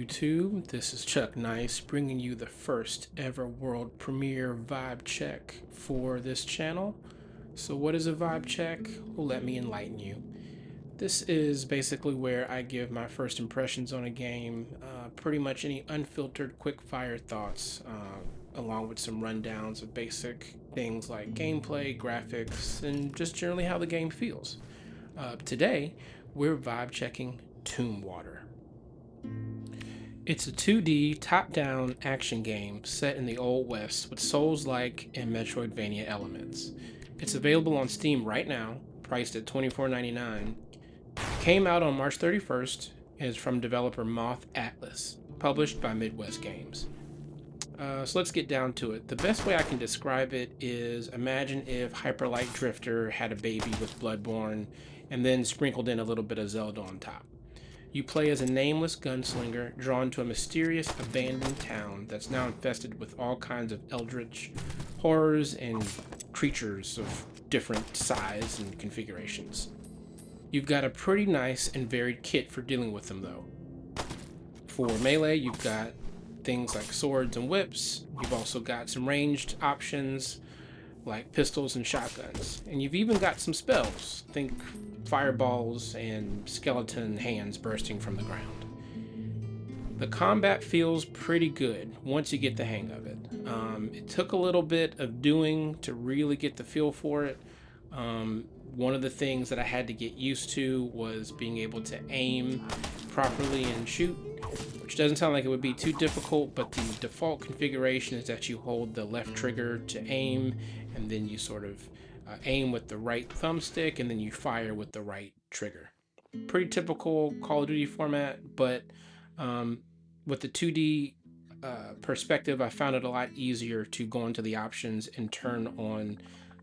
YouTube? This is Chuck Nice bringing you the first ever world premiere vibe check for this channel. So, what is a vibe check? Well, let me enlighten you. This is basically where I give my first impressions on a game, pretty much any unfiltered, quick fire thoughts, along with some rundowns of basic things like gameplay, graphics, and just generally how the game feels. Today, we're vibe checking Tombwater. It's a 2D top-down action game set in the Old West with Souls-like and Metroidvania elements. It's available on Steam right now, priced at $24.99. Came out on March 31st and is from developer Moth Atlas, published by Midwest Games. So let's get down to it. The best way I can describe it is imagine if Hyperlight Drifter had a baby with Bloodborne and then sprinkled in a little bit of Zelda on top. You play as a nameless gunslinger drawn to a mysterious abandoned town that's now infested with all kinds of eldritch horrors and creatures of different size and configurations. You've got a pretty nice and varied kit for dealing with them though. For melee, you've got things like swords and whips. You've also got some ranged options like pistols and shotguns. And you've even got some spells. Think fireballs and skeleton hands bursting from the ground. The combat feels pretty good once you get the hang of it. It took a little bit of doing to really get the feel for it. One of the things that I had to get used to was being able to aim properly and shoot, which doesn't sound like it would be too difficult, but the default configuration is that you hold the left trigger to aim, and then you sort of aim with the right thumbstick, and then you fire with the right trigger. Pretty typical Call of Duty format, but with the 2D perspective, I found it a lot easier to go into the options and turn on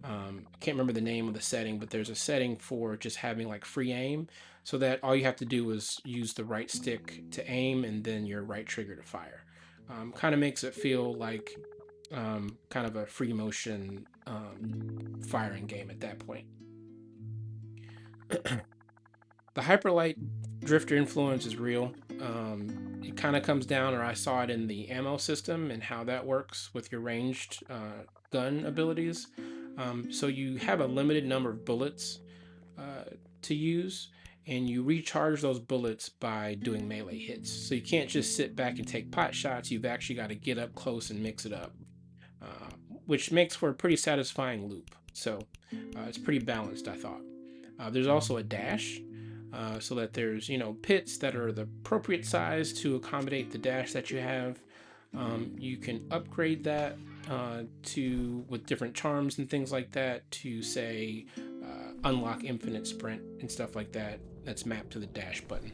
I can't remember the name of the setting, but there's a setting for just having like free aim, so that all you have to do is use the right stick to aim and then your right trigger to fire. Kind of makes it feel like kind of a free motion firing game at that point. The Hyperlight Drifter influence is real. It kind of comes down, or I saw it in the ammo system and how that works with your ranged gun abilities. So you have a limited number of bullets to use, and you recharge those bullets by doing melee hits. So you can't just sit back and take pot shots. You've actually got to get up close and mix it up, which makes for a pretty satisfying loop. So it's pretty balanced, I thought. There's also a dash, so that there's pits that are the appropriate size to accommodate the dash that you have. You can upgrade that with different charms and things like that to say unlock infinite sprint and stuff like that. That's mapped to the dash button.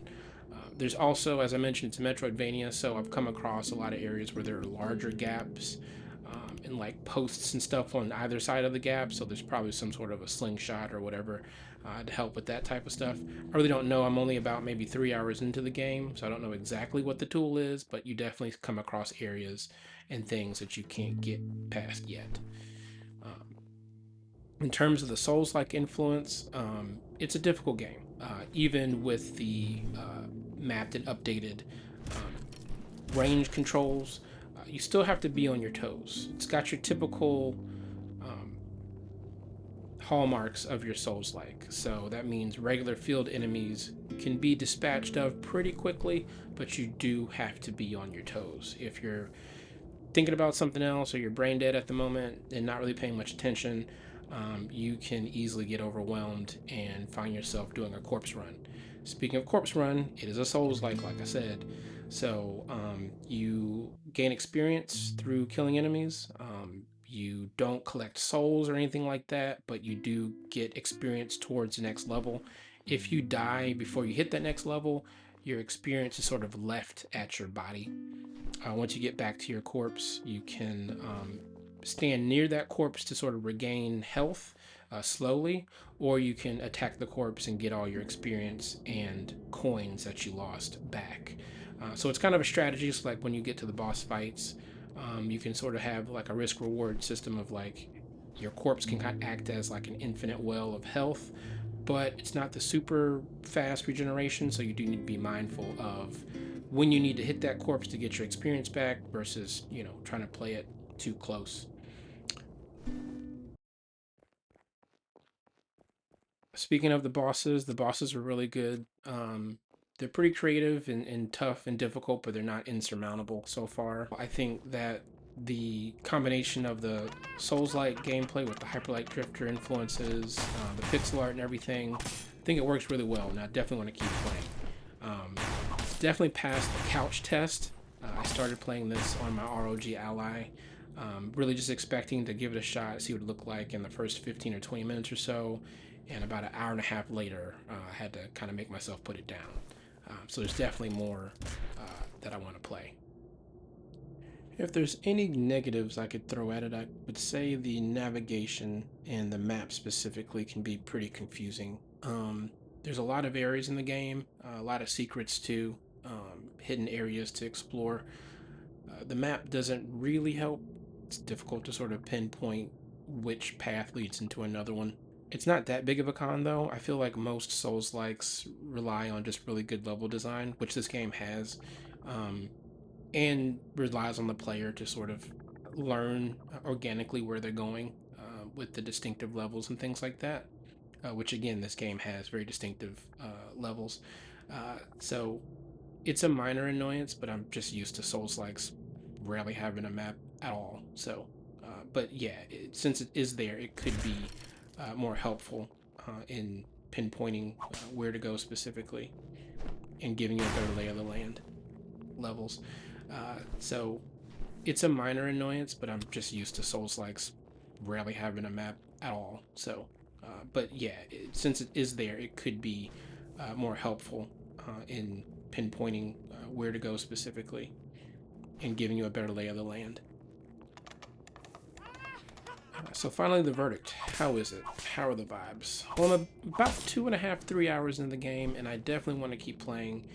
There's also, as I mentioned, it's a Metroidvania, so I've come across a lot of areas where there are larger gaps and like posts and stuff on either side of the gap, so there's probably some sort of a slingshot or whatever to help with that type of stuff. I really don't know. I'm only about maybe 3 hours into the game, so I don't know exactly what the tool is, but you definitely come across areas and things that you can't get past yet. In terms of the Souls-like influence, it's a difficult game, even with the mapped and updated range controls. You still have to be on your toes. It's got your typical hallmarks of your Souls-like. So that means regular field enemies can be dispatched of pretty quickly, but you do have to be on your toes. If you're thinking about something else or you're brain dead at the moment and not really paying much attention, you can easily get overwhelmed and find yourself doing a corpse run. Speaking of corpse run, it is a Souls-like I said. So you gain experience through killing enemies. You don't collect souls or anything like that, but you do get experience towards the next level. If you die before you hit that next level, your experience is sort of left at your body. Once you get back to your corpse, you can stand near that corpse to sort of regain health slowly, or you can attack the corpse and get all your experience and coins that you lost back. So it's kind of a strategy. So like when you get to the boss fights, you can sort of have like a risk reward system of like your corpse can kind of act as like an infinite well of health, but it's not the super fast regeneration, so you do need to be mindful of when you need to hit that corpse to get your experience back versus, you know, trying to play it too close. Speaking of the bosses are really good. They're pretty creative and tough and difficult, but they're not insurmountable so far. I think that the combination of the Souls-like gameplay with the Hyperlight Drifter influences, the pixel art and everything, I think it works really well, and I definitely want to keep playing. Definitely passed the couch test. I started playing this on my ROG Ally, really just expecting to give it a shot, see what it looked like in the first 15 or 20 minutes or so, and about an hour and a half later, I had to kind of make myself put it down. So there's definitely more that I want to play. If there's any negatives I could throw at it, I would say the navigation and the map specifically can be pretty confusing. There's a lot of areas in the game, a lot of secrets too, hidden areas to explore. The map doesn't really help. It's difficult to sort of pinpoint which path leads into another one. It's not that big of a con though. I feel like most Souls-likes rely on just really good level design, which this game has, and relies on the player to sort of learn organically where they're going with the distinctive levels and things like that, which again, this game has very distinctive levels. So it's a minor annoyance, but I'm just used to Souls-likes rarely having a map at all. So, but yeah, since it is there, it could be more helpful in pinpointing where to go specifically and giving you a better lay of the land levels. So it's a minor annoyance, but I'm just used to Souls-likes rarely having a map at all. So, but yeah, since it is there, it could be more helpful in pinpointing where to go specifically and giving you a better lay of the land. So finally, the verdict. How is it? How are the vibes? Well, I'm about 2.5, 3 hours into the game, and I definitely want to keep playing.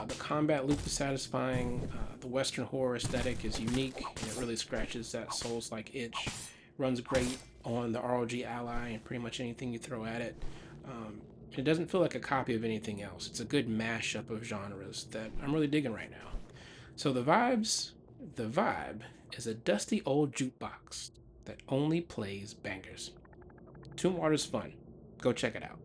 The combat loop is satisfying. The Western horror aesthetic is unique, and it really scratches that Souls-like itch. Runs great on the ROG Ally and pretty much anything you throw at it. It doesn't feel like a copy of anything else. It's a good mashup of genres that I'm really digging right now. So the vibe is a dusty old jukebox that only plays bangers. Tombwater's fun. Go check it out.